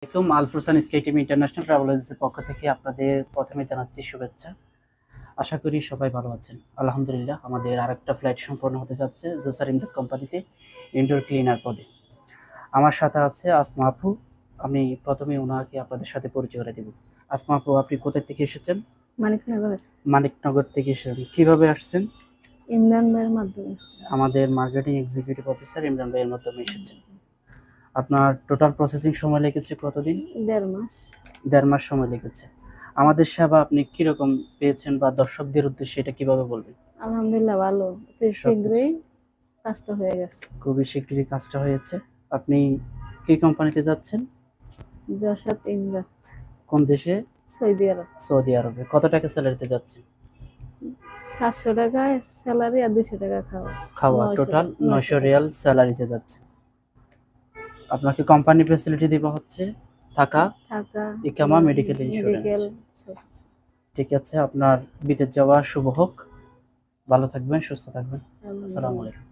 আসসালামাইকুম আলফুরসান sky team international travel এজেন্সির পক্ষ থেকে আপনাদের প্রথমে জানাচ্ছি শুভেচ্ছা। আশা করি সবাই ভালো আছেন। আলহামদুলিল্লাহ, আমাদের আরেকটা ফ্লাইট সম্পন্ন হতে যাচ্ছে জোসার ইমদাদ কোম্পানিতে ইনডোর ক্লিনার পদে। আমার সাথে আছে আসমা আপু। আমি প্রথমে ওনাকে আপনাদের সাথে পরিচয় করে দেব। আসমা আপু, আপনি কোথা থেকে এসেছেন? মানিকনগর। মানিকনগর থেকে এসেছেন। কিভাবে আসছেন? ইমরান ভাইয়ের মাধ্যমে। আমাদের মার্কেটিং এক্সিকিউটিভ অফিসার ইমরান ভাইয়ের মাধ্যমে এসেছেন। আপনার টোটাল প্রসেসিং সময় লেগেছে কতদিন? 1.5 মাস। 1.5 মাস সময় লেগেছে। আমাদের সেবা আপনি কিরকম পেয়েছেন বা দর্শকদের উদ্দেশ্যে এটা কিভাবে বলবেন? আলহামদুলিল্লাহ ভালো, অতি শীঘ্রই কাজটা হয়ে গেছে। খুবই শীঘ্রই কাজটা হয়েছে। আপনি কি কোম্পানিতে যাচ্ছেন? যশোর ইমরাত। কোন দেশে? সৌদি আরব। সৌদি আরবে। কত টাকা স্যালারিতে যাচ্ছেন? 700 টাকা স্যালারি আর 200 টাকা খাওয়া। খাওয়া টোটাল 900 রিয়াল স্যালারিতে যাচ্ছে। আপনাকে কোম্পানি ফ্যাসিলিটি দেওয়া হচ্ছে থাকা, ইকামা, মেডিকেল ইন্স্যুরেন্স। ঠিক আছে, আপনার বিদেশ যাওয়া শুভ হোক। ভালো থাকবেন, সুস্থ থাকবেন। আসসালামু আলাইকুম।